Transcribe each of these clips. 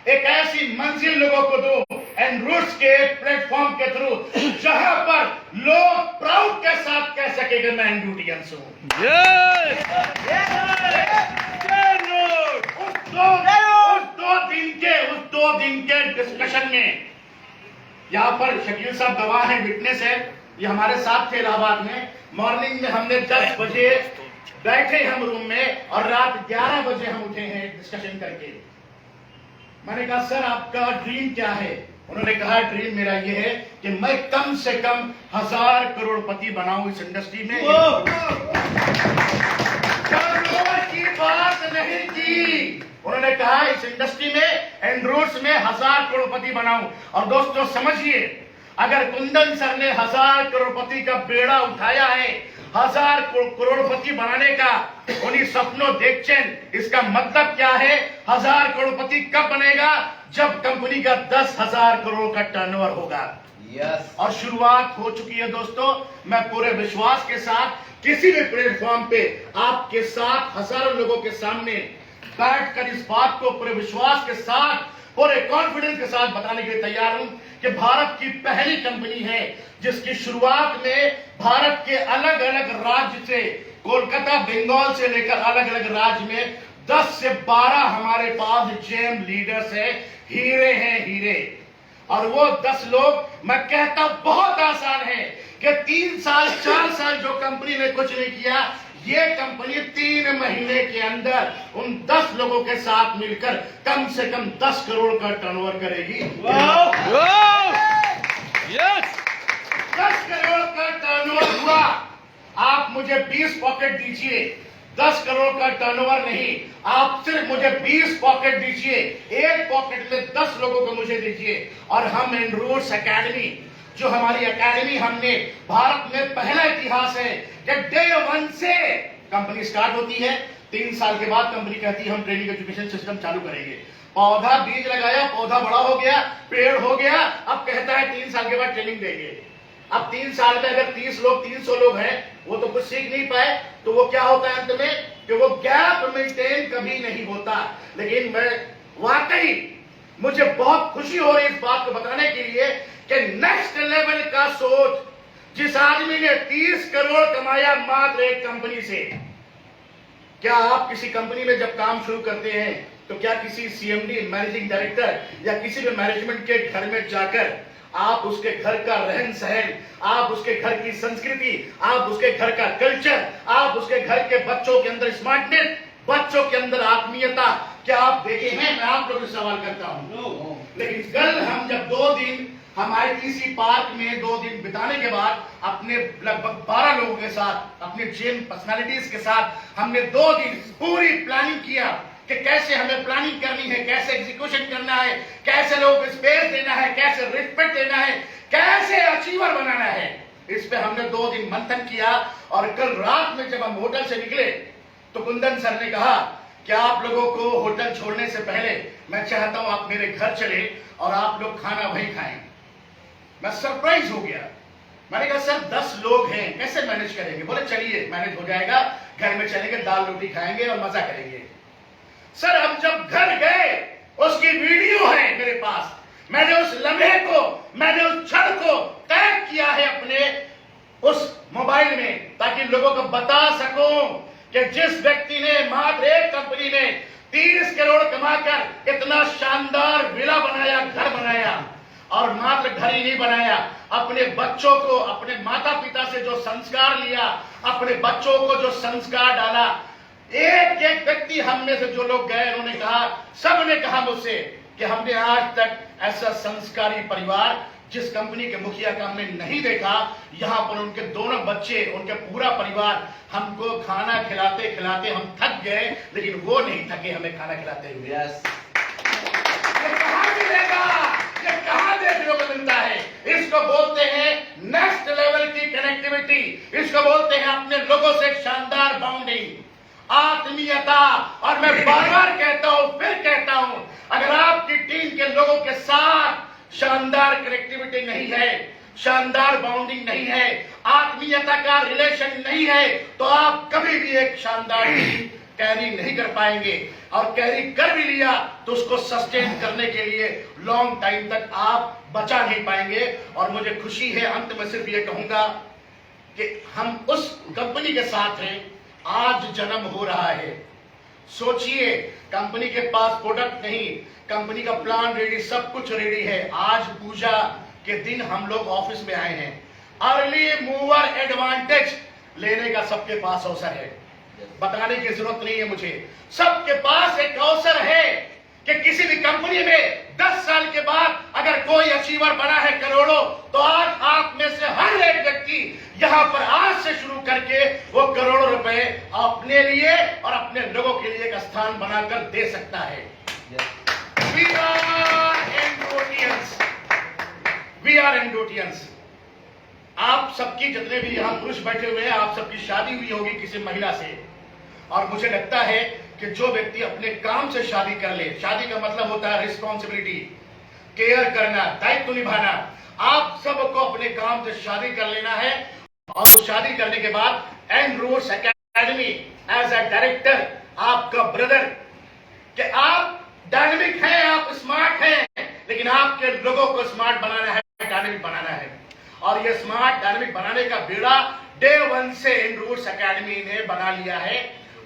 एक ऐसी मंजिल लोगों को दूं एंड रूट्स के प्लेटफॉर्म के थ्रू जहां पर लोग प्राउड के साथ कह सकेंगे मैं एंडूटियंस हूं। उस दो दिन के डिस्कशन में यहाँ पर शकील साहब गवाह हैं, विटनेस है, ये हमारे साथ थे इलाहाबाद में। मॉर्निंग में हमने 10 बजे बैठे हम रूम में और रात 11 बजे हम उठे हैं डिस्कशन करके। मैंने कहा सर आपका ड्रीम क्या है? उन्होंने कहा ड्रीम मेरा ये है कि मैं कम से कम 1000 करोड़पति बनाऊं इस इंडस्ट्री में। की बात नहीं की, उन्होंने कहा इस इंडस्ट्री में एंड रूट्स में 1000 करोड़पति बनाऊं। और दोस्तों समझिए, अगर कुंदन सर ने 1000 करोड़पति का बेड़ा उठाया है, 1000 करोड़पति बनाने का उन्हीं सपनों देखचेन, इसका मतलब क्या है? 1000 करोड़पति कब बनेगा? जब कंपनी का 10,000 करोड़ का टर्नओवर होगा। और शुरुआत हो चुकी है दोस्तों। मैं पूरे विश्वास के साथ किसी भी प्लेटफॉर्म पे आपके साथ हजारों लोगों के सामने बैठकर इस बात को पूरे विश्वास के साथ, पूरे कॉन्फिडेंस के साथ बताने के लिए तैयार हूं कि भारत की पहली कंपनी है जिसकी शुरुआत में भारत के अलग अलग राज्य से, कोलकाता बंगाल से लेकर अलग अलग राज्य में 10 से 12 हमारे पास जेम लीडर्स है, हीरे हैं हीरे। और वो 10 लोग, मैं कहता बहुत आसान है कि 3 साल 4 साल जो कंपनी ने कुछ नहीं किया, ये कंपनी 3 महीने के अंदर उन 10 लोगों के साथ मिलकर कम से कम 10 करोड़ का टर्नओवर करेगी। 10 करोड़ का टर्नओवर हुआ। आप मुझे 20 पॉकेट दीजिए, 10 करोड़ का टर्नओवर नहीं, आप सिर्फ मुझे 20 पॉकेट दीजिए, एक पॉकेट में 10 लोगों को मुझे दीजिए। और हम एंड रूट्स एकेडमी, जो हमारी एकेडमी, हमने भारत में पहला इतिहास है कि डे 1 से कंपनी स्टार्ट होती है, 3 साल के बाद कंपनी कहती है हम ट्रेनिंग एजुकेशन सिस्टम चालू करेंगे। पौधा बीज लगाया, पौधा बड़ा हो गया, पेड़ हो गया, अब कहता है 3 साल के बाद ट्रेनिंग देंगे। अब 3 साल में अगर 30 लोग 300 लोग हैं, वो तो कुछ सीख नहीं पाए, तो वो क्या होता है अंत में कि वो गैप मेंटेन कभी नहीं होता। लेकिन मैं वाकई, मुझे बहुत खुशी हो रही है इस बात को बताने के लिए कि नेक्स्ट लेवल का सोच, जिस आदमी ने 30 करोड़ कमाया मात्र एक कंपनी से। क्या आप किसी कंपनी में जब काम शुरू करते हैं तो क्या किसी सीएमडी, मैनेजिंग डायरेक्टर या किसी भी मैनेजमेंट के घर में जाकर आप उसके घर का रहन सहन, आप उसके घर की संस्कृति, आप उसके घर का कल्चर, आप उसके घर के बच्चों के अंदर स्मार्टनेस, बच्चों के अंदर आत्मीयता, क्या आप देखे हैं? मैं आप लोगों से सवाल करता हूं। लेकिन कल हम जब 2 दिन हम आईटीसी पार्क में 2 दिन बिताने के बाद अपने लगभग 12 लोगों के साथ, अपने जेम पर्सनालिटीज के साथ हमने 2 दिन पूरी प्लानिंग किया कि कैसे हमें प्लानिंग करनी है, कैसे एग्जीक्यूशन करना है, कैसे लोगों को स्पेस देना है, कैसे रिस्पेक्ट देना है, कैसे अचीवर बनाना है। इस पे हमने 2 दिन मंथन किया। और कल रात में जब हम होटल से निकले तो कुंदन सर ने कहा कि आप लोगों को होटल छोड़ने से पहले मैं चाहता हूं आप मेरे घर चले और आप लोग खाना वहीं खाएं। मैं सरप्राइज हो गया। मैंने कहा सर 10 लोग हैं, कैसे मैनेज करेंगे? बोले चलिए मैनेज हो जाएगा, घर में चलेंगे, दाल रोटी खाएंगे और मजा करेंगे। सर हम जब घर गए, उसकी वीडियो है मेरे पास, मैंने उस लम्हे को, मैंने उस क्षण को कैद किया है अपने उस मोबाइल में, ताकि लोगों को बता सकूं कि जिस व्यक्ति ने मात्र एक कंपनी में 30 करोड़ कमाकर इतना शानदार विला बनाया, घर बनाया, और मात्र घर ही नहीं बनाया, अपने बच्चों को, अपने माता पिता से जो संस्कार लिया, अपने बच्चों को जो संस्कार डाला, एक एक व्यक्ति हम में से जो लोग गए, उन्होंने कहा, सबने कहा मुझसे कि हमने आज तक ऐसा संस्कारी परिवार जिस कंपनी के मुखिया का हमने नहीं देखा। यहाँ पर उनके दोनों बच्चे, उनके पूरा परिवार हमको खाना खिलाते खिलाते हम थक गए, लेकिन वो नहीं थके हमें खाना खिलाते हुए। ये कहाँ मिलेगा? ये कहाँ देखने को मिलता है? इसको बोलते हैं नेक्स्ट लेवल की कनेक्टिविटी, इसको बोलते हैं अपने लोगों से शानदार बाउंडिंग, आत्मीयता। और मैं बार बार कहता हूं, फिर कहता हूं, अगर आपकी टीम के लोगों के साथ शानदार कनेक्टिविटी नहीं है, शानदार बाउंडिंग नहीं है, आत्मीयता का रिलेशन नहीं है, तो आप कभी भी एक शानदार टीम कैरी नहीं कर पाएंगे, और कैरी कर भी लिया तो उसको सस्टेन करने के लिए लॉन्ग टाइम तक आप बचा नहीं पाएंगे। और मुझे खुशी है, अंत में सिर्फ ये कहूंगा कि हम उस कंपनी के साथ हैं, आज जन्म हो रहा है। सोचिए, कंपनी के पास प्रोडक्ट नहीं, कंपनी का प्लान रेडी, सब कुछ रेडी है। आज पूजा के दिन हम लोग ऑफिस में आए हैं। अर्ली मूवर एडवांटेज लेने का सबके पास अवसर है, बताने की जरूरत नहीं है मुझे। सबके पास एक अवसर है कि किसी भी कंपनी में 10 साल के बाद अगर कोई अचीवर बना है करोड़ों, तो आज आप में से हर एक व्यक्ति यहां पर आज से शुरू करके वो करोड़ों रुपए अपने लिए और अपने लोगों के लिए एक स्थान बनाकर दे सकता है। We are Endotians. We are Endotians. आप सबकी, जितने भी यहाँ पुरुष बैठे हुए हैं, आप सबकी शादी हुई होगी किसी महिला से, और मुझे लगता है कि जो व्यक्ति अपने काम से शादी कर ले, शादी का मतलब होता है रिस्पॉन्सिबिलिटी, केयर करना, दायित्व निभाना। आप सबको अपने काम से शादी कर लेना है, और शादी करने के बाद Andrews academy as a director, आपका ब्रदर, कि आप डायनेमिक हैं, आप स्मार्ट हैं, लेकिन आपके लोगों को स्मार्ट बनाना है, डायनेमिक बनाना है। और ये स्मार्ट डायनेमिक बनाने का बेड़ा डे 1 से एंड्रूस एकेडमी ने बना लिया है।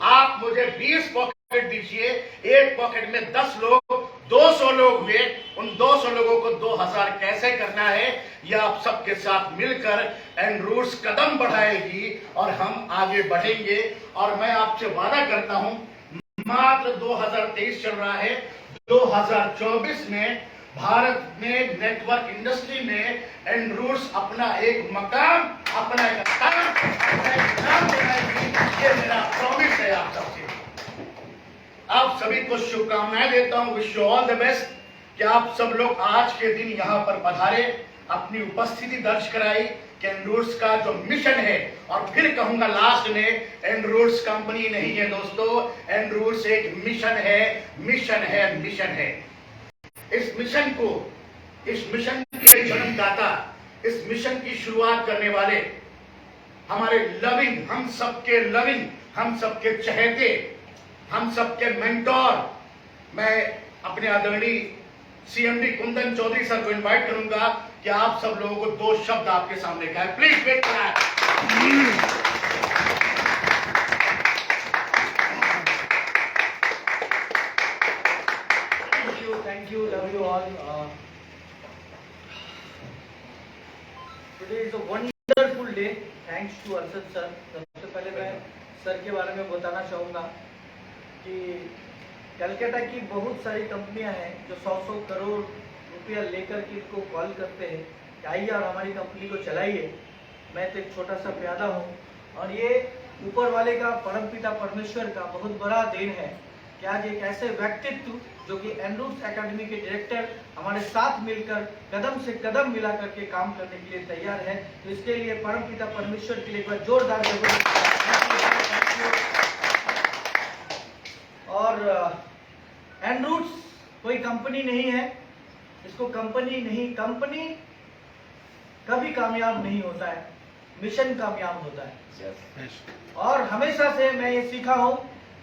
आप मुझे 20 पॉकेट दीजिए, एक पॉकेट में 10 लोग, 200 लोग हुए, उन 200 लोगों को 2000 कैसे करना है, यह आप सबके साथ मिलकर एंड्रूस कदम बढ़ाएगी और हम आगे बढ़ेंगे। और मैं आपसे वादा करता हूं, मात्र 2023 चल रहा है, 2024 में भारत में नेटवर्क इंडस्ट्री में एंड्रूस अपना एक मकाम, अपना एक स्थान, अपना एक नाम बनाएगी। ये मेरा प्रॉमिस है आप सबसे। आप सभी को शुभकामनाएं देता हूं, wish you all the best, कि आप सब लोग आज के दिन यहां पर पधारे, अपनी उपस्थिति दर्ज कराई कि एंड्रूस का जो मिशन है, और फिर कहूंगा लास्ट में, एंड्रूस कंपनी नहीं है दोस्तों, एंड्रूस एक मिशन है, मिशन है, मिशन है। इस मिशन को, इस मिशन के जन्मदाता, इस मिशन की शुरुआत करने वाले हमारे लविंग, हम सबके चहेते, हम सबके मेंटोर, मैं अपने आदरणीय सीएमडी कुंदन चौधरी सर को इनवाइट करूंगा कि आप सब लोगों को 2 शब्द आपके सामने कहें। प्लीज वेट करें। Thank you, love you all. Today is a wonderful day. Thanks to Arshad sir. सबसे पहले मैं सर के बारे में बताना चाहूँगा कि कलकत्ता की बहुत सारी कंपनियां हैं जो 100 करोड़ रुपया लेकर के इनको कॉल करते हैं कि आइए और हमारी कंपनी को चलाइए। मैं तो एक छोटा सा प्यादा हूँ, और ये ऊपर वाले का, परमपिता परमेश्वर का बहुत बड़ा देन है कि आज एक ऐसे व्यक्तित्व जो कि एंड्रूस एकेडमी के डायरेक्टर हमारे साथ मिलकर कदम से कदम मिला करके काम करने के लिए तैयार है। तो इसके लिए परमपिता परमेश्वर के लिए एक बार जोरदार और एंड्रूस कोई कंपनी नहीं है, इसको कंपनी नहीं, कंपनी कभी कामयाब नहीं होता है, मिशन कामयाब होता है। और हमेशा से मैं ये सीखा हूं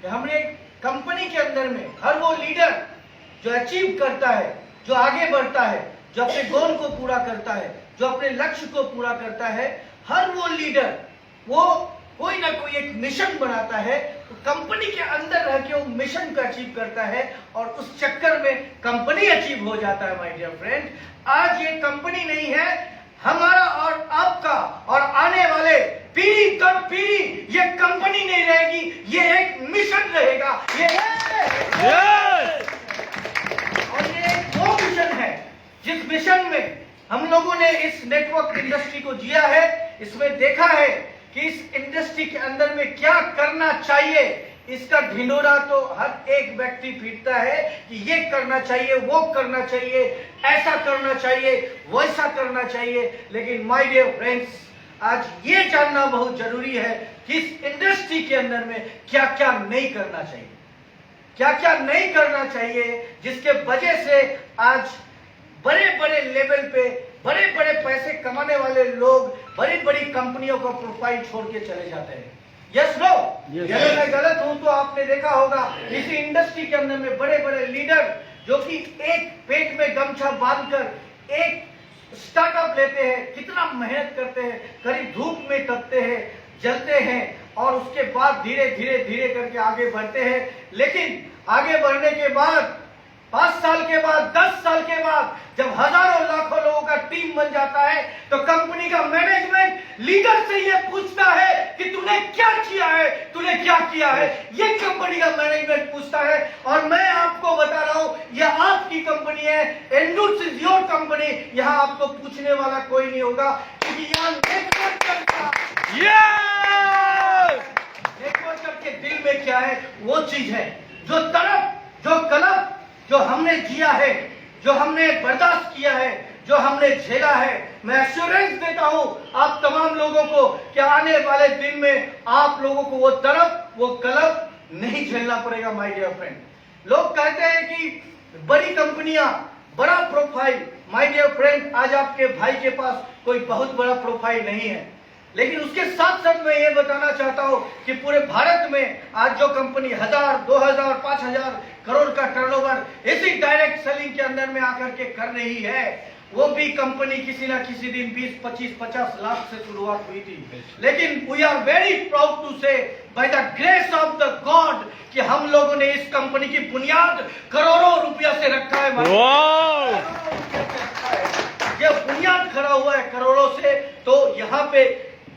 कि हमने कंपनी के अंदर में हर वो लीडर जो अचीव करता है, जो आगे बढ़ता है, जो अपने गोल को पूरा करता है, जो अपने लक्ष्य को पूरा करता है, हर वो लीडर वो कोई ना कोई एक मिशन बनाता है, तो कंपनी के अंदर रह के वो मिशन को अचीव करता है, और उस चक्कर में कंपनी अचीव हो जाता है। माय डियर फ्रेंड, आज ये कंपनी नहीं है, हमारा और आपका और आने वाले पीढ़ी दर पीढ़ी ये कंपनी नहीं रहेगी, ये एक मिशन रहेगा। और ये वो मिशन है जिस मिशन में हम लोगों ने इस नेटवर्क इंडस्ट्री को जिया है, इसमें देखा है कि इस इंडस्ट्री के अंदर में क्या करना चाहिए, इसका ढिंढोरा तो हर एक व्यक्ति पीटता है कि ये करना चाहिए, वो करना चाहिए, ऐसा करना चाहिए, वैसा करना चाहिए। लेकिन माय डियर फ्रेंड्स, आज ये जानना बहुत जरूरी है कि इस इंडस्ट्री के अंदर में क्या क्या नहीं करना चाहिए, क्या क्या नहीं करना चाहिए, जिसके वजह से आज बड़े बड़े लेवल पे बड़े बड़े पैसे कमाने वाले लोग बड़ी बड़ी कंपनियों का प्रोफाइल छोड़ के चले जाते हैं। Yes no? Yes. अगर मैं गलत हूं तो आपने देखा होगा इसी इंडस्ट्री के अंदर में बड़े बड़े लीडर जो कि एक पेट में गमछा बांधकर एक स्टार्टअप लेते हैं, कितना मेहनत करते हैं, करीब धूप में तपते हैं, जलते हैं और उसके बाद धीरे धीरे धीरे करके आगे बढ़ते हैं। लेकिन आगे बढ़ने के बाद 5 साल के बाद, 10 साल के बाद जब हजारों लाखों लोगों का टीम बन जाता है तो कंपनी का मैनेजमेंट लीडर से ये पूछता है कि तूने क्या किया है, तूने क्या किया है, ये कंपनी का मैनेजमेंट पूछता है। और मैं आपको बता रहा हूं ये आपकी कंपनी है, एनरूट्स इज योर कंपनी। यहां आपको पूछने वाला कोई नहीं होगा क्योंकि यहां नेटवर्क चलता है। नेटवर्कर के दिल में क्या है वो चीज है, जो तड़प, जो कलप जो हमने जिया है, जो हमने बर्दाश्त किया है, जो हमने झेला है, मैं एश्योरेंस देता हूं आप तमाम लोगों को कि आने वाले दिन में आप लोगों को वो तड़प, वो कलप नहीं झेलना पड़ेगा। माय डियर फ्रेंड, लोग कहते हैं कि बड़ी कंपनियां, बड़ा प्रोफाइल। माय डियर फ्रेंड, आज आपके भाई के पास कोई बहुत बड़ा प्रोफाइल नहीं है, लेकिन उसके साथ साथ मैं ये बताना चाहता हूं कि पूरे भारत में आज जो कंपनी 1000, 2000, 5000 करोड़ का टर्नओवर इसी डायरेक्ट सेलिंग के अंदर में आकर के कर रही है, वो भी कंपनी किसी ना किसी दिन 20, 25, 50 लाख से शुरुआत हुई थी। लेकिन we are very proud to say by the grace of the God कि हम लोगों ने इस कंपनी की बुनियाद करोड़ों रुपया से रखा है। ये बुनियाद खड़ा हुआ है करोड़ों से। तो यहाँ पे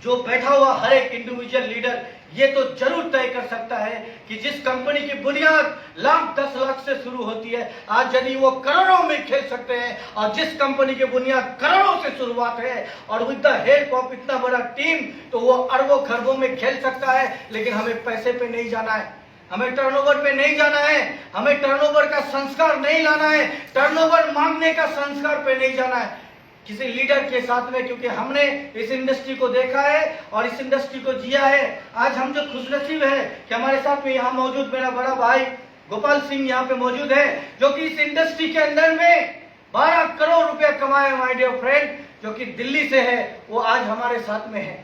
जो बैठा हुआ हर एक इंडिविजुअल लीडर ये तो जरूर तय कर सकता है कि जिस कंपनी की बुनियाद लाख 10 लाख से शुरू होती है, आज यदि वो करोड़ों में खेल सकते हैं, और जिस कंपनी की बुनियाद करोड़ों से शुरुआत है और विद द हेल्प ऑफ इतना बड़ा टीम तो वो अरबों खरबों में खेल सकता है। लेकिन हमें पैसे पे नहीं जाना है, हमें टर्नओवर पे नहीं जाना है, हमें टर्नओवर का संस्कार नहीं लाना है, टर्नओवर मांगने का संस्कार पे नहीं जाना है किसी लीडर के साथ में, क्योंकि हमने इस इंडस्ट्री को देखा है और इस इंडस्ट्री को जिया है। आज हम जो खुशनसीब है कि हमारे साथ में यहाँ मौजूद मेरा बड़ा भाई गोपाल सिंह यहाँ पे मौजूद है, जो कि इस इंडस्ट्री के अंदर में 12 करोड़ रुपया कमाए। माय डियर फ्रेंड, जो कि दिल्ली से है, वो आज हमारे साथ में है।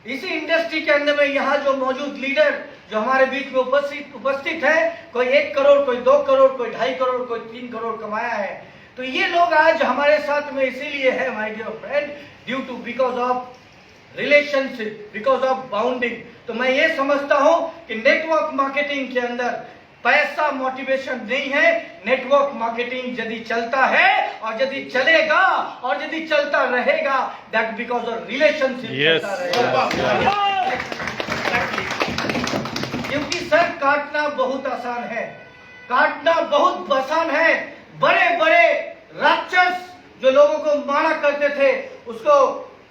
इसी इंडस्ट्री के अंदर में यहाँ जो मौजूद लीडर जो हमारे बीच में उपस्थित है, कोई 1 करोड़, कोई 2 करोड़, कोई 2.5 करोड़, कोई 3 करोड़ कमाया है। तो ये लोग आज हमारे साथ में इसीलिए है my dear friend, due to because of relationship, because of bonding. तो मैं ये समझता हूं कि नेटवर्क मार्केटिंग के अंदर पैसा मोटिवेशन नहीं है। नेटवर्क मार्केटिंग यदि चलता है और यदि चलेगा और यदि चलता रहेगा, दैट बिकॉज ऑफ रिलेशनशिप चलता रहेगा। क्योंकि सर काटना बहुत आसान है, काटना बहुत आसान है। बड़े बड़े राक्षस जो लोगों को मारा करते थे उसको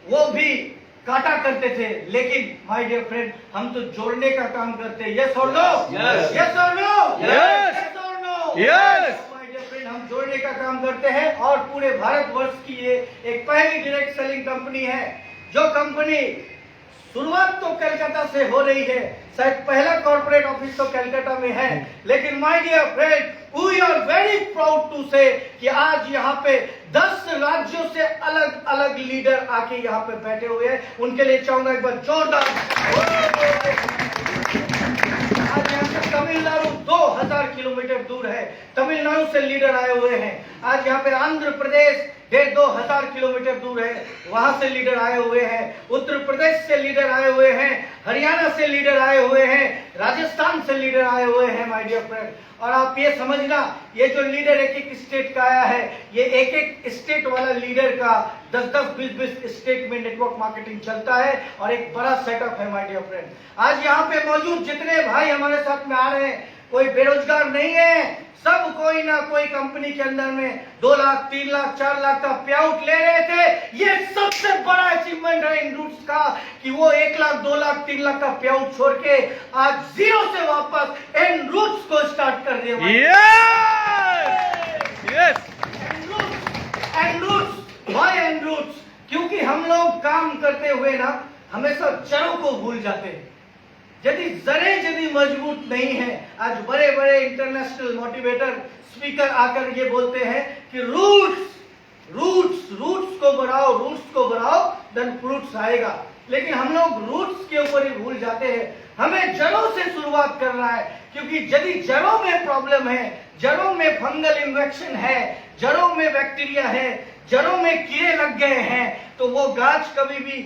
वो भी काटा करते थे, लेकिन माय डियर फ्रेंड हम तो जोड़ने का काम करते हैं। यस और नो? यस और नो? यस और no? Yes. My dear friend, हम जोड़ने का काम करते हैं और पूरे भारतवर्ष की ये एक पहली डायरेक्ट सेलिंग कंपनी है। जो कंपनी शुरुआत तो कलकत्ता से हो रही है, शायद पहला कॉर्पोरेट ऑफिस तो कलकत्ता में है, लेकिन my dear friend we are very proud to say कि आज यहाँ पे 10 राज्यों से अलग अलग लीडर आके यहाँ पे बैठे हुए हैं। उनके लिए चाहूंगा एक बार जोरदार। आज यहाँ से तमिलनाडु 2000 किलोमीटर दूर है, तमिलनाडु से लीडर आए हुए हैं। आज यहाँ पे आंध्र प्रदेश 1500 किलोमीटर दूर है, वहां से लीडर आए हुए हैं। उत्तर प्रदेश से लीडर आए हुए हैं, हरियाणा से लीडर आए हुए हैं, राजस्थान से लीडर आए हुए हैं माय डियर फ्रेंड। और आप ये समझना, ये जो लीडर एक एक स्टेट का आया है, ये एक एक स्टेट वाला लीडर का 10-10, 20-20 स्टेट में नेटवर्क मार्केटिंग चलता है और एक बड़ा सेटअप है माय डियर फ्रेंड। आज यहाँ पे मौजूद जितने भाई हमारे साथ में आ रहे हैं, कोई बेरोजगार नहीं है, सब कोई ना कोई कंपनी के अंदर में 2 लाख, 3 लाख, 4 लाख का पे आउट ले रहे थे। ये सबसे बड़ा अचीवमेंट है एनरूट्स का कि वो 1 लाख, 2 लाख, 3 लाख का पे आउट छोड़ के आज जीरो से वापस एनरूट्स को स्टार्ट कर रहे हैं। एनरूट्स, व्हाई एनरूट्स? क्योंकि हम लोग काम करते हुए ना हमेशा जड़ों को भूल जाते हैं। यदि जरे यदि मजबूत नहीं है, आज बड़े बड़े इंटरनेशनल मोटिवेटर स्पीकर आकर ये बोलते हैं कि रूट्स को बढ़ाओ, देन फ्रूट्स आएगा। लेकिन हम लोग रूट्स के ऊपर ही भूल जाते हैं। हमें जड़ों से शुरुआत करना है, क्योंकि यदि जड़ों में प्रॉब्लम है, जड़ों में फंगल इन्फेक्शन है, जड़ों में बैक्टीरिया है, जड़ों में कीड़े लग गए हैं, तो वो गाछ कभी भी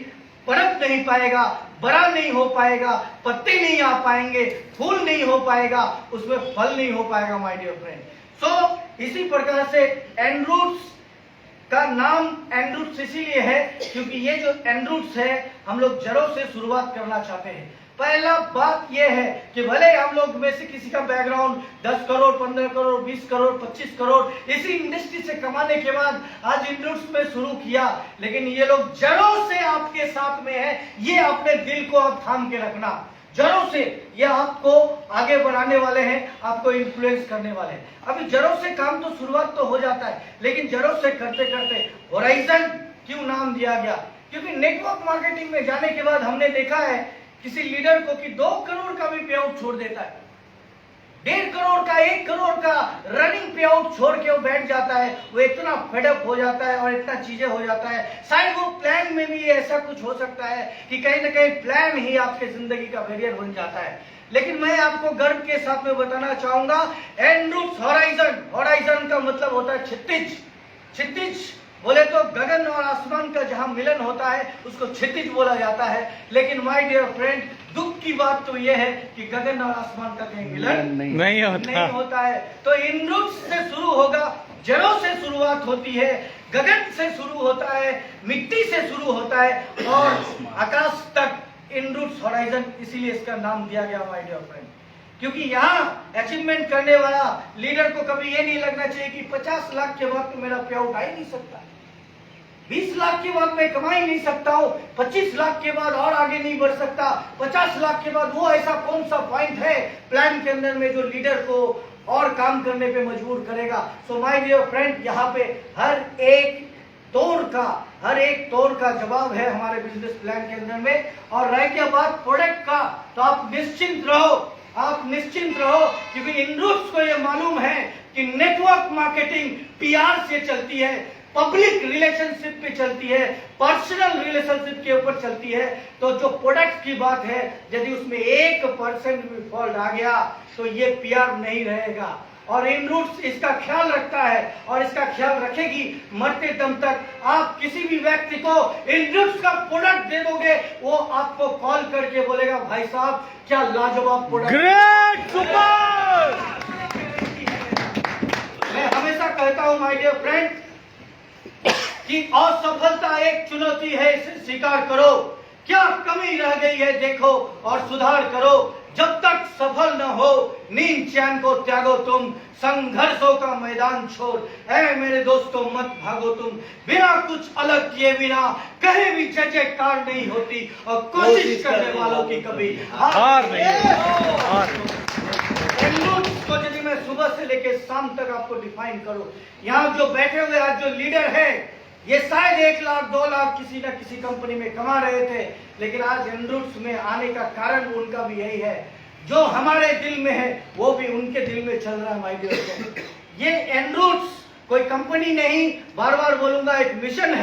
पनप नहीं पाएगा, बड़ा नहीं हो पाएगा, पत्ते नहीं आ पाएंगे, फूल नहीं हो पाएगा, उसमें फल नहीं हो पाएगा माय डियर फ्रेंड। सो इसी प्रकार से एंड्रूट्स का नाम एंड्रूट्स इसीलिए है क्योंकि ये जो एंड्रूट्स है, हम लोग जड़ों से शुरुआत करना चाहते हैं। पहला बात यह है कि भले हम लोग में से किसी का बैकग्राउंड 10 करोड़, 15 करोड़, 20 करोड़, 25 करोड़ इसी इंडस्ट्री से कमाने के बाद आज एंड्रूट्स में शुरू किया, लेकिन ये लोग जड़ों से आपके साथ में है। ये अपने दिल को आप थाम के रखना, जड़ों से ये आपको आगे बढ़ाने वाले हैं, आपको इन्फ्लुएंस करने वाले हैं। अभी जड़ों से काम तो शुरुआत तो हो जाता है, लेकिन जड़ों से करते करते होराइजन क्यों नाम दिया गया? क्योंकि नेटवर्क मार्केटिंग में जाने के बाद हमने देखा है किसी लीडर को कि 2 करोड़ का भी पे आउट छोड़ देता है, 1.5 करोड़ का, 1 करोड़ का रनिंग पे आउट छोड़ के वो बैठ जाता है। वो इतना फेडअप हो जाता है और इतना चीजें हो जाता है। शायद वो प्लान में भी ऐसा कुछ हो सकता है कि कहीं ना कहीं प्लान ही आपके जिंदगी का बैरियर बन जाता है। लेकिन मैं आपको गर्व के साथ में बताना चाहूंगा, एंड्रूट्स होराइजन, होराइजन का मतलब होता है क्षितिज। क्षितिज बोले तो गगन और आसमान का जहां मिलन होता है उसको क्षितिज बोला जाता है। लेकिन माय डियर फ्रेंड, दुख की बात तो यह है कि गगन और आसमान का कहीं मिलन नहीं होता है। तो एंड्रूट्स से शुरू होगा, जड़ों से शुरुआत होती है, गगन से शुरू होता है, मिट्टी से शुरू होता है और आकाश तक एंड्रूट्स होराइजन, इसीलिए इसका नाम दिया गया माय डियर फ्रेंड। क्योंकि यहाँ अचीवमेंट करने वाला लीडर को कभी ये नहीं लगना चाहिए कि 50 लाख के बाद तो मेरा पे आउट आ ही नहीं सकता, 20 लाख के बाद मैं कमा ही नहीं सकता हूँ, 25 लाख के बाद और आगे नहीं बढ़ सकता, 50 लाख के बाद वो ऐसा कौन सा पॉइंट है प्लान के अंदर में जो लीडर को और काम करने पे मजबूर करेगा। सो माय डियर फ्रेंड, यहाँ पे हर एक तोड़ का जवाब है हमारे बिजनेस प्लान के अंदर में। और रह गया बात प्रोडक्ट का, तो आप निश्चिंत रहो, क्योंकि एंड्रूट्स को ये मालूम है कि नेटवर्क मार्केटिंग पीआर से चलती है, पब्लिक रिलेशनशिप पे चलती है, पर्सनल रिलेशनशिप के ऊपर चलती है। तो जो प्रोडक्ट की बात है, यदि उसमें 1% भी फॉल्ट आ गया तो ये पीआर नहीं रहेगा। और एंड्रूट्स इसका ख्याल रखता है और इसका ख्याल रखेगी मरते दम तक। आप किसी भी व्यक्ति को एंड्रूट्स का प्रोडक्ट दे दोगे, वो आपको कॉल करके बोलेगा, भाई साहब क्या लाजवाब प्रोडक्ट, ग्रेट, सुपर। मैं हमेशा कहता हूं माय डियर फ्रेंड कि असफलता एक चुनौती है, इसे स्वीकार करो। क्या कमी रह गई है देखो और सुधार करो। जब तक सफल न हो नींद चैन को त्यागो तुम, संघर्षों का मैदान छोड़, ऐ मेरे दोस्तों मत भागो तुम। बिना कुछ अलग किए बिना कहीं भी जयकार नहीं होती और कोशिश करने वालों की कभी हार नहीं। एंड्रूट्स को यदि मैं सुबह से लेकर शाम तक आपको डिफाइन करूं, यहाँ जो बैठे हुए आज जो लीडर है, ये शायद 1 लाख 2 लाख किसी न किसी कंपनी में कमा रहे थे, लेकिन आज एंड्रूट्स में आने का कारण उनका भी यही है। जो हमारे दिल में है वो भी उनके दिल में चल रहा है माय डियर फ्रेंड। ये एंड्रूट्स कोई कंपनी नहीं, बार बार बोलूंगा, एक मिशन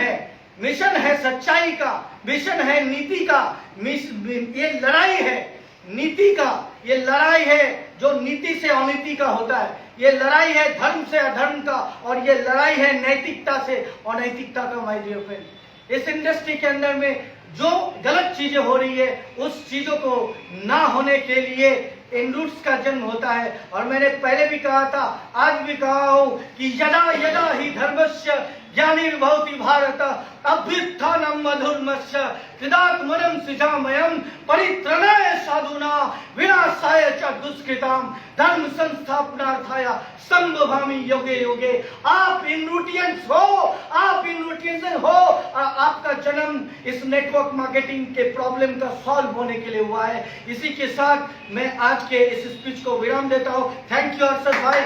है सच्चाई का, मिशन है नीति का, ये लड़ाई है नीति का, ये लड़ाई है जो नीति से अनीति का होता है, ये लड़ाई है धर्म से अधर्म का, और ये लड़ाई है नैतिकता से अनैतिकता का माय डियर फ्रेंड। इस इंडस्ट्री के अंदर में जो गलत चीजें हो रही है, उस चीजों को ना होने के लिए एंड्रूट्स का जन्म होता है। और मैंने पहले भी कहा था, आज भी कहा हूं कि यदा यदा ही धर्मस्य ज्ञानिर्भवति भारत अभ्युत्थानम मधुर्मस्य कृदात्मनं सृजामयं परित्रणाय साधूना विनाशाय च दुष्कृताम धर्म संस्थापनार्थाय संभवामि योगे योगे। आप एंड्रूटियंस हो, आपका जन्म इस नेटवर्क मार्केटिंग के प्रॉब्लम का सॉल्व होने के लिए हुआ है। इसी के साथ मैं आज के इस स्पीच को विराम देता हूं। थैंक यू अरशद भाई।